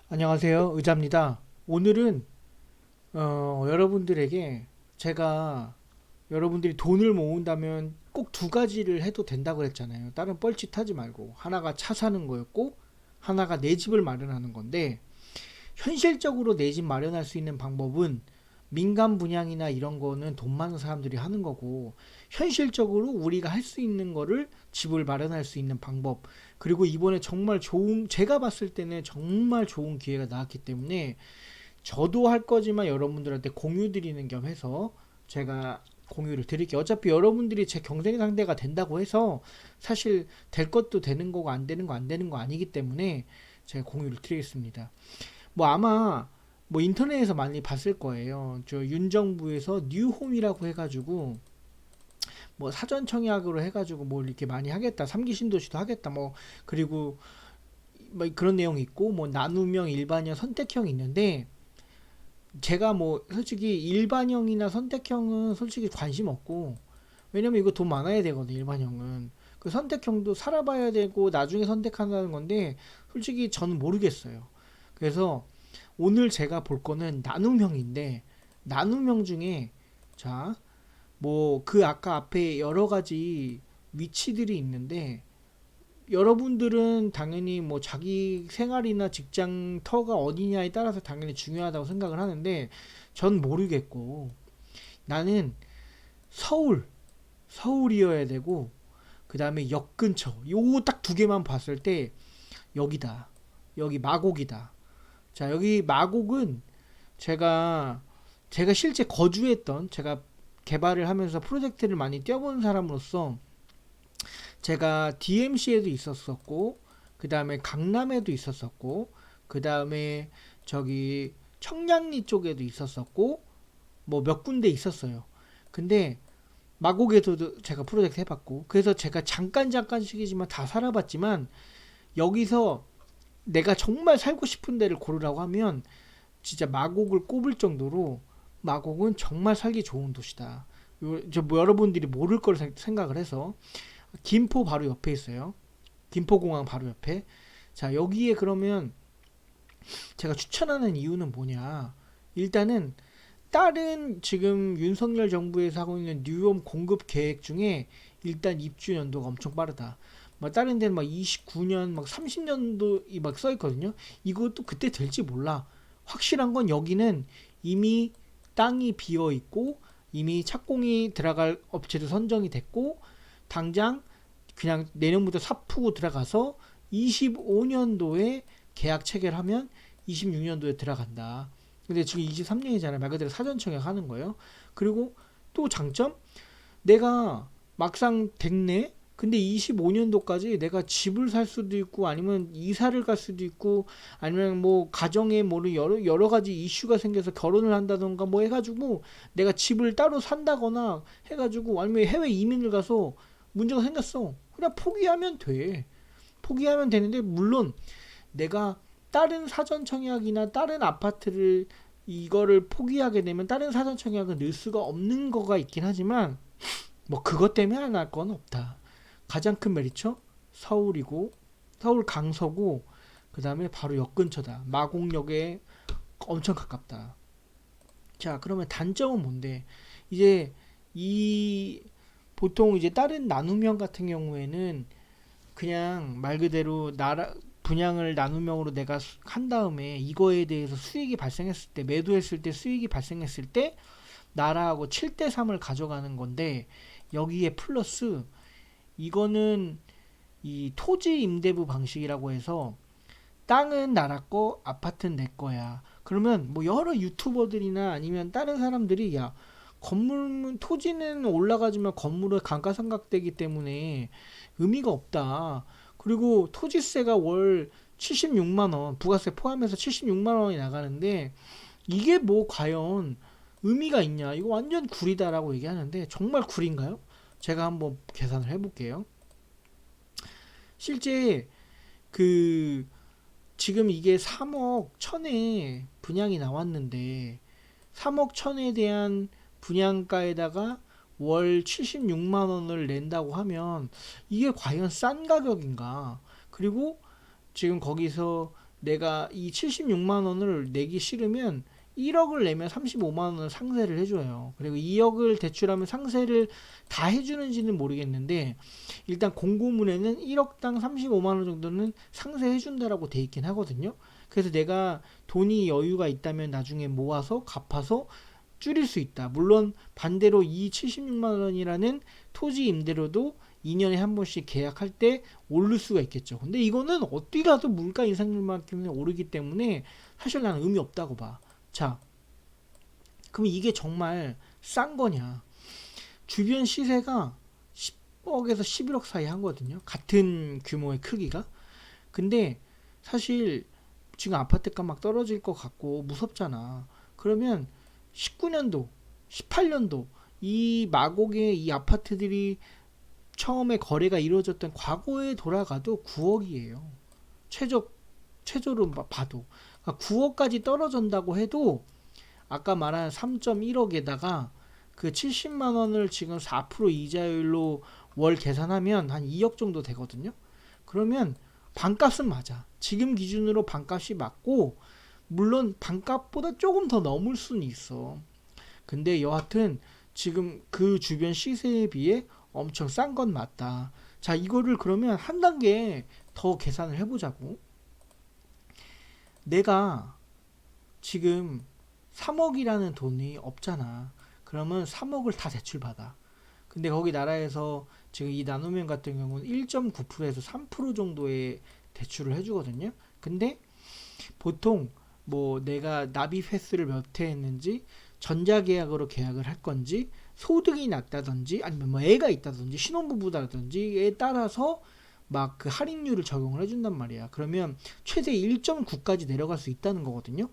안녕하세요. 의자입니다. 오늘은 여러분들에게 제가 여러분들이 돈을 모은다면 꼭 두 가지를 해도 된다고 했잖아요. 다른 뻘짓하지 말고 하나가 차 사는 거였고 하나가 내 집을 마련하는 건데 현실적으로 내 집 마련할 수 있는 방법은 민간 분양이나 이런 거는 돈 많은 사람들이 하는 거고 현실적으로 우리가 할 수 있는 거를 집을 마련할 수 있는 방법 그리고 이번에 정말 좋은 제가 봤을 때는 정말 좋은 기회가 나왔기 때문에 저도 할 거지만 여러분들한테 공유 드리는 겸 해서 제가 공유를 드릴게요. 어차피 여러분들이 제 경쟁 상대가 된다고 해서 사실 될 것도 되는 거고 안 되는 거 안 되는 거 아니기 때문에 제가 공유를 드리겠습니다. 뭐 아마 뭐 인터넷에서 많이 봤을 거예요. 저 윤정부에서 뉴홈이라고 해가지고 뭐 사전 청약으로 해가지고 뭐 이렇게 많이 하겠다. 3기 신도시도 하겠다. 뭐 그리고 뭐 그런 내용이 있고 뭐 나눔형, 일반형, 선택형이 있는데 제가 뭐 솔직히 일반형이나 선택형은 솔직히 관심 없고 왜냐면 이거 돈 많아야 되거든 일반형은 그 선택형도 살아봐야 되고 나중에 선택한다는 건데 솔직히 저는 모르겠어요. 그래서 오늘 제가 볼 거는 나눔형인데 나눔형 중에 자 뭐 그 아까 앞에 여러 가지 위치들이 있는데 여러분들은 당연히 뭐 자기 생활이나 직장 터가 어디냐에 따라서 당연히 중요하다고 생각을 하는데 전 모르겠고 나는 서울 서울이어야 되고 그 다음에 역 근처 요거 딱 두 개만 봤을 때 여기다 여기 마곡이다. 자 여기 마곡은 제가 실제 거주했던 제가 개발을 하면서 프로젝트를 많이 뛰어본 사람으로서 제가 DMC에도 있었었고 그 다음에 강남에도 있었었고 그 다음에 저기 청량리 쪽에도 있었었고 뭐 몇 군데 있었어요. 근데 마곡에서도 제가 프로젝트 해봤고 그래서 제가 잠깐씩이지만 다 살아봤지만 여기서 내가 정말 살고 싶은 데를 고르라고 하면 진짜 마곡을 꼽을 정도로 마곡은 정말 살기 좋은 도시다. 뭐 여러분들이 모를 걸 생각을 해서 김포 바로 옆에 있어요. 김포공항 바로 옆에. 자, 여기에 그러면 제가 추천하는 이유는 뭐냐? 일단은 다른 지금 윤석열 정부에서 하고 있는 뉴홈 공급 계획 중에 일단 입주 연도가 엄청 빠르다. 막 다른 데는 막 29년, 막 30년도 막 써 있거든요. 이것도 그때 될지 몰라. 확실한 건 여기는 이미 땅이 비어 있고 이미 착공이 들어갈 업체도 선정이 됐고 당장 그냥 내년부터 삽푸고 들어가서 25년도에 계약 체결하면 26년도에 들어간다. 근데 지금 23년이잖아요. 말 그대로 사전 청약하는 거예요. 그리고 또 장점 내가 막상 됐네. 근데 25년도까지 내가 집을 살 수도 있고 아니면 이사를 갈 수도 있고 아니면 뭐 가정에 뭐 여러 가지 이슈가 생겨서 결혼을 한다던가 뭐 해가지고 내가 집을 따로 산다거나 해가지고 아니면 해외 이민을 가서 문제가 생겼어. 그냥 포기하면 돼. 포기하면 되는데 물론 내가 다른 사전 청약이나 다른 아파트를 이거를 포기하게 되면 다른 사전 청약은 넣을 수가 없는 거가 있긴 하지만 뭐 그것 때문에 안 할 건 없다. 가장 큰 메리트 서울이고 서울 강서구 그 다음에 바로 역 근처다. 마곡역에 엄청 가깝다. 자 그러면 단점은 뭔데? 이제 이 보통 이제 다른 나눔형 같은 경우에는 그냥 말 그대로 나라 분양을 나눔형으로 내가 한 다음에 이거에 대해서 수익이 발생했을 때 매도했을 때 수익이 발생했을 때 나라하고 7대 3을 가져가는 건데 여기에 플러스 이거는 이 토지 임대부 방식이라고 해서 땅은 나라 거, 아파트는 내 거야. 그러면 뭐 여러 유튜버들이나 아니면 다른 사람들이 야 건물 토지는 올라가지만 건물의 감가상각되기 때문에 의미가 없다. 그리고 토지세가 월 76만 원, 부가세 포함해서 76만 원이 나가는데 이게 뭐 과연 의미가 있냐? 이거 완전 구리다라고 얘기하는데 정말 구린가요? 제가 한번 계산을 해볼게요. 실제 그 지금 이게 3억 천에 분양이 나왔는데 3억 천에 대한 분양가에다가 월 76만 원을 낸다고 하면 이게 과연 싼 가격인가? 그리고 지금 거기서 내가 이 76만 원을 내기 싫으면 1억을 내면 35만 원을 상세를 해줘요. 그리고 2억을 대출하면 상세를 다 해주는지는 모르겠는데 일단 공고문에는 1억당 35만 원 정도는 상세해준다라고 돼 있긴 하거든요. 그래서 내가 돈이 여유가 있다면 나중에 모아서 갚아서 줄일 수 있다. 물론 반대로 이 76만 원이라는 토지 임대료도 2년에 한 번씩 계약할 때 오를 수가 있겠죠. 근데 이거는 어디 가도 물가 인상률만큼은 오르기 때문에 사실 나는 의미 없다고 봐. 자, 그럼 이게 정말 싼 거냐? 주변 시세가 10억에서 11억 사이 하거든요. 같은 규모의 크기가. 근데 사실 지금 아파트값 막 떨어질 것 같고 무섭잖아. 그러면 19년도, 18년도 이 마곡의 이 아파트들이 처음에 거래가 이루어졌던 과거에 돌아가도 9억이에요. 최저로 봐도. 그러니까 9억까지 떨어진다고 해도 아까 말한 3.1억에다가 그 70만 원을 지금 4% 이자율로 월 계산하면 한 2억 정도 되거든요. 그러면 반값은 맞아. 지금 기준으로 반값이 맞고 물론 반값보다 조금 더 넘을 수는 있어. 근데 여하튼 지금 그 주변 시세에 비해 엄청 싼 건 맞다. 자, 이거를 그러면 한 단계 더 계산을 해보자고. 내가 지금 3억이라는 돈이 없잖아. 그러면 3억을 다 대출받아. 근데 거기 나라에서 지금 이 나눔형 같은 경우는 1.9%에서 3% 정도의 대출을 해주거든요. 근데 보통 뭐 내가 납입 횟수를 몇 회 했는지 전자계약으로 계약을 할 건지 소득이 낮다든지 아니면 뭐 애가 있다든지 신혼부부다든지에 따라서 막 그 할인율을 적용을 해준단 말이야. 그러면 최대 1.9까지 내려갈 수 있다는 거거든요.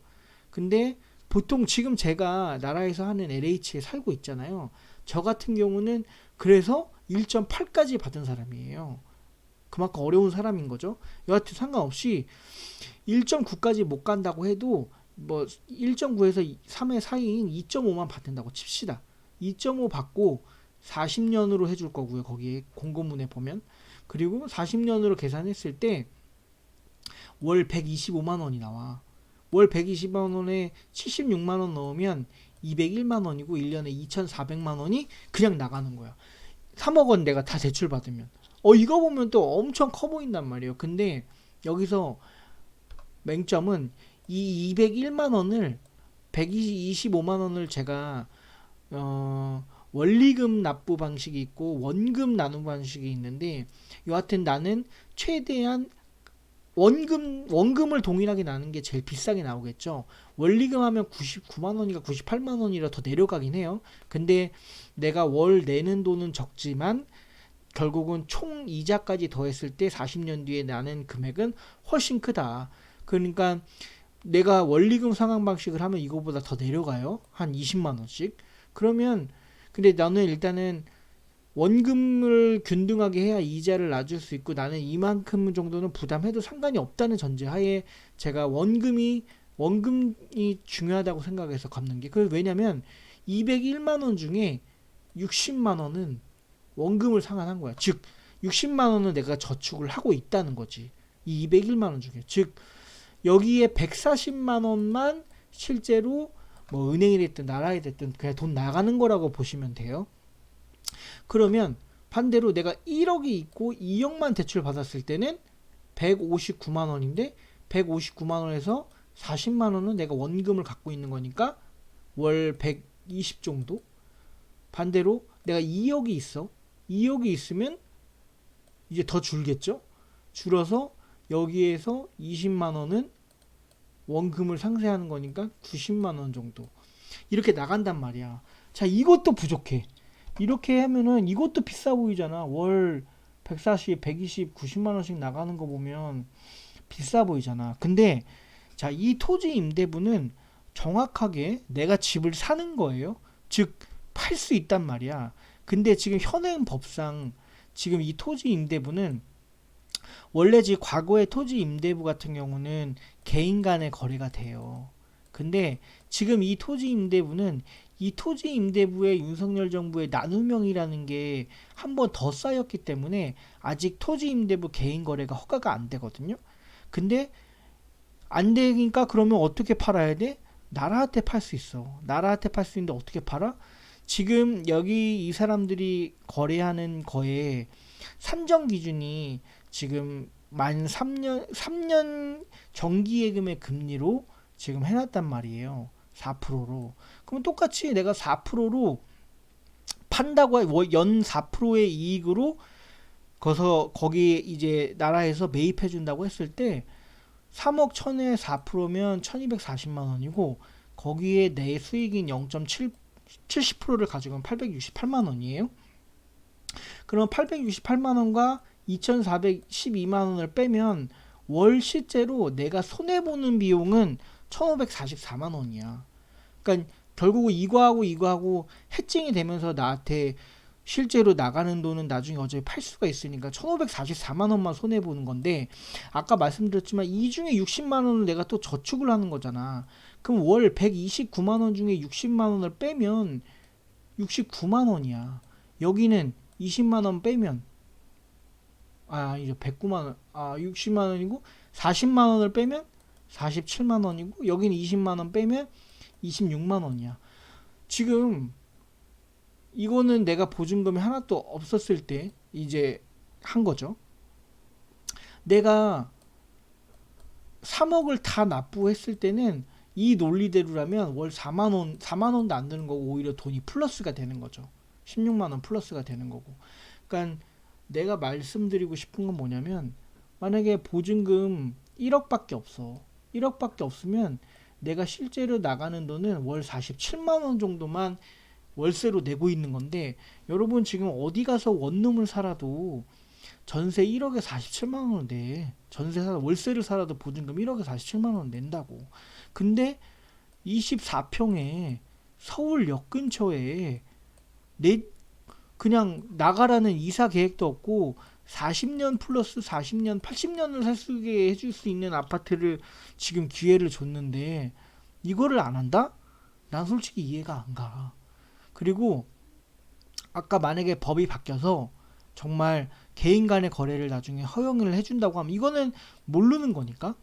근데 보통 지금 제가 나라에서 하는 LH에 살고 있잖아요. 저 같은 경우는 그래서 1.8까지 받은 사람이에요. 그만큼 어려운 사람인 거죠. 여하튼 상관없이 1.9까지 못 간다고 해도 뭐 1.9에서 3의 사이인 2.5만 받는다고 칩시다. 2.5 받고 40년으로 해줄 거고요. 거기에 공고문에 보면. 그리고 40년으로 계산했을 때 월 125만 원이 나와. 월 120만 원에 76만 원 넣으면 201만 원이고 1년에 2,400만 원이 그냥 나가는 거야. 3억 원 내가 다 대출 받으면. 이거 보면 또 엄청 커 보인단 말이에요. 근데 여기서 맹점은 이 201만 원을 125만 원을 제가 원리금 납부 방식이 있고 원금 나눔 방식이 있는데 여하튼 나는 최대한 원금을 동일하게 나는 게 제일 비싸게 나오겠죠. 원리금 하면 99만 원이가 98만 원이라 더 내려가긴 해요. 근데 내가 월 내는 돈은 적지만 결국은 총 이자까지 더했을 때 40년 뒤에 나는 금액은 훨씬 크다. 그러니까 내가 원리금 상환 방식을 하면 이거보다 더 내려가요. 한 20만 원씩. 그러면 근데 나는 일단은 원금을 균등하게 해야 이자를 낮출 수 있고 나는 이만큼 정도는 부담해도 상관이 없다는 전제하에 제가 원금이 중요하다고 생각해서 갚는 게 왜냐면 201만 원 중에 60만 원은 원금을 상환한 거야. 즉 60만 원은 내가 저축을 하고 있다는 거지. 이 201만 원 중에. 즉 여기에 140만 원만 실제로 뭐 은행이 됐든 나라에 됐든 그냥 돈 나가는 거라고 보시면 돼요. 그러면 반대로 내가 1억이 있고 2억만 대출 받았을 때는 159만 원인데 159만 원에서 40만 원은 내가 원금을 갖고 있는 거니까 월 120 정도. 반대로 내가 2억이 있어. 2억이 있으면 이제 더 줄겠죠. 줄어서 여기에서 20만 원은 원금을 상쇄하는 거니까 90만 원 정도 이렇게 나간단 말이야. 자, 이것도 부족해. 이렇게 하면은 이것도 비싸 보이잖아. 월 140, 120, 90만 원씩 나가는 거 보면 비싸 보이잖아. 근데 자, 이 토지 임대부는 정확하게 내가 집을 사는 거예요. 즉 팔 수 있단 말이야. 근데 지금 현행 법상 지금 이 토지 임대부는 원래 과거의 토지 임대부 같은 경우는 개인 간의 거래가 돼요. 근데 지금 이 토지 임대부는 이 토지 임대부의 윤석열 정부의 나눔형이라는 게 한 번 더 쌓였기 때문에 아직 토지 임대부 개인 거래가 허가가 안 되거든요. 근데 안 되니까 그러면 어떻게 팔아야 돼? 나라한테 팔 수 있어. 나라한테 팔 수 있는데 어떻게 팔아? 지금 여기 이 사람들이 거래하는 거에 산정 기준이 지금 만 3년 정기예금의 금리로 지금 해놨단 말이에요. 4%로. 그럼 똑같이 내가 4%로 판다고 연 4%의 이익으로 거기에 이제 나라에서 매입해 준다고 했을 때 3억 1000에 4%면 1240만 원이고 거기에 내 수익인 0.70%를 가지고는 868만 원이에요. 그럼 868만 원과 2412만 원을 빼면 월 실제로 내가 손해보는 비용은 1544만 원이야. 그러니까 결국은 이거하고 해칭이 되면서 나한테 실제로 나가는 돈은 나중에 어차피 팔 수가 있으니까 1544만 원만 손해보는 건데, 아까 말씀드렸지만 이 중에 60만 원을 내가 또 저축을 하는 거잖아. 그럼 월 129만 원 중에 60만 원을 빼면 69만 원이야. 여기는 20만 원 빼면 이제 109만 원, 60만 원이고 40만 원을 빼면 47만 원이고 여기는 20만 원 빼면 26만 원이야. 지금 이거는 내가 보증금이 하나도 없었을 때 이제 한 거죠. 내가 3억을 다 납부했을 때는 이 논리대로라면 월 4만 원도 안 드는 거고 오히려 돈이 플러스가 되는 거죠. 16만 원 플러스가 되는 거고. 그러니까 내가 말씀드리고 싶은 건 뭐냐면, 만약에 보증금 1억밖에 없어. 1억밖에 없으면 내가 실제로 나가는 돈은 월 47만 원 정도만 월세로 내고 있는 건데, 여러분 지금 어디 가서 원룸을 살아도 전세 1억에 47만 원을 내. 월세를 살아도 보증금 1억에 47만 원 낸다고. 근데 24평에 서울역 근처에 그냥 나가라는 이사 계획도 없고 40년 플러스 40년, 80년을 살 수 있게 해줄 수 있는 아파트를 지금 기회를 줬는데 이거를 안 한다? 난 솔직히 이해가 안 가. 그리고 아까 만약에 법이 바뀌어서 정말 개인 간의 거래를 나중에 허용을 해준다고 하면, 이거는 모르는 거니까,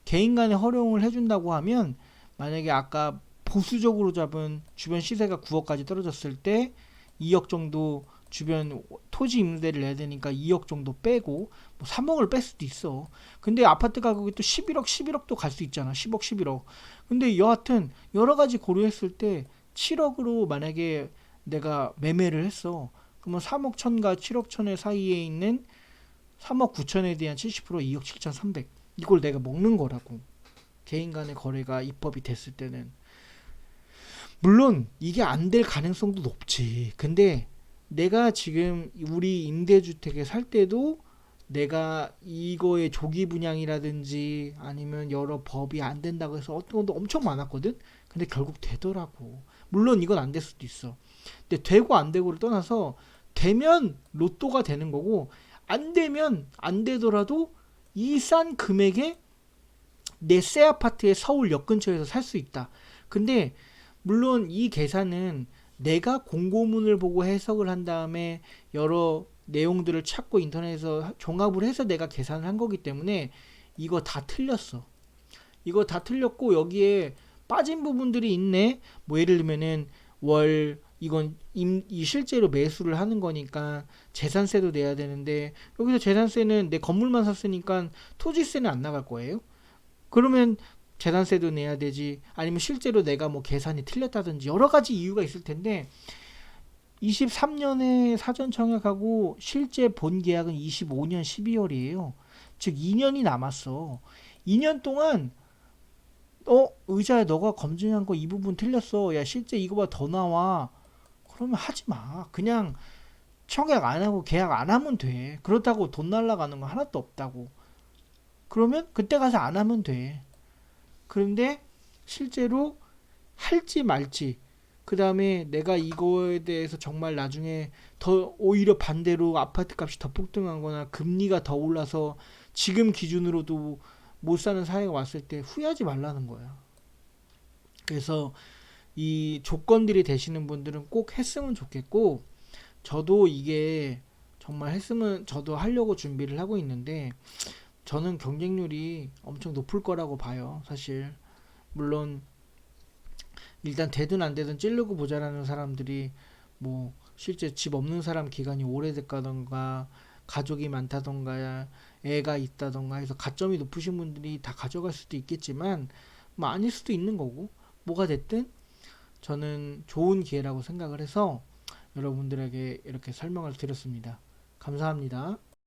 개인 간의 허용을 해준다고 하면 만약에 아까 보수적으로 잡은 주변 시세가 9억까지 떨어졌을 때 2억 정도 주변 토지 임대를 내야 되니까 2억 정도 빼고 뭐 3억을 뺄 수도 있어. 근데 아파트 가격이 또 11억도 갈 수 있잖아. 10억, 11억. 근데 여하튼 여러 가지 고려했을 때 7억으로 만약에 내가 매매를 했어. 그러면 3억 천과 7억 천의 사이에 있는 3억 9천에 대한 70% 2억 7,300. 이걸 내가 먹는 거라고. 개인 간의 거래가 입법이 됐을 때는. 물론 이게 안 될 가능성도 높지. 근데 내가 지금 우리 임대주택에 살 때도 내가 이거의 조기 분양이라든지 아니면 여러 법이 안 된다고 해서 어떤 것도 엄청 많았거든. 근데 결국 되더라고. 물론 이건 안 될 수도 있어. 근데 되고 안 되고를 떠나서 되면 로또가 되는 거고, 안 되면 안 되더라도 이 싼 금액에 내 새 아파트의 서울역 근처에서 살 수 있다. 근데 물론 이 계산은 내가 공고문을 보고 해석을 한 다음에 여러 내용들을 찾고 인터넷에서 종합을 해서 내가 계산을 한 거기 때문에 이거 다 틀렸어. 이거 다 틀렸고 여기에 빠진 부분들이 있네. 뭐 예를 들면은 이건 이 실제로 매수를 하는 거니까 재산세도 내야 되는데, 여기서 재산세는 내 건물만 샀으니까 토지세는 안 나갈 거예요. 그러면 재산세도 내야 되지. 아니면 실제로 내가 뭐 계산이 틀렸다든지 여러 가지 이유가 있을 텐데, 23년에 사전 청약하고 실제 본 계약은 25년 12월이에요. 즉 2년이 남았어. 2년 동안 의자야 너가 검증한 거 이 부분 틀렸어. 야 실제 이거보다 더 나와. 그러면 하지 마. 그냥 청약 안 하고 계약 안 하면 돼. 그렇다고 돈 날라가는 거 하나도 없다고. 그러면 그때 가서 안 하면 돼. 그런데 실제로 할지 말지, 그 다음에 내가 이거에 대해서 정말 나중에 더 오히려 반대로 아파트 값이 더 폭등하거나 금리가 더 올라서 지금 기준으로도 못 사는 사회가 왔을 때 후회하지 말라는 거야. 그래서 이 조건들이 되시는 분들은 꼭 했으면 좋겠고, 저도 이게 정말 했으면 저도 하려고 준비를 하고 있는데 저는 경쟁률이 엄청 높을 거라고 봐요. 사실 물론 일단 되든 안 되든 찌르고 보자라는 사람들이 뭐 실제 집 없는 사람 기간이 오래됐다던가 가족이 많다던가 애가 있다던가 해서 가점이 높으신 분들이 다 가져갈 수도 있겠지만 뭐 아닐 수도 있는 거고 뭐가 됐든 저는 좋은 기회라고 생각을 해서 여러분들에게 이렇게 설명을 드렸습니다. 감사합니다.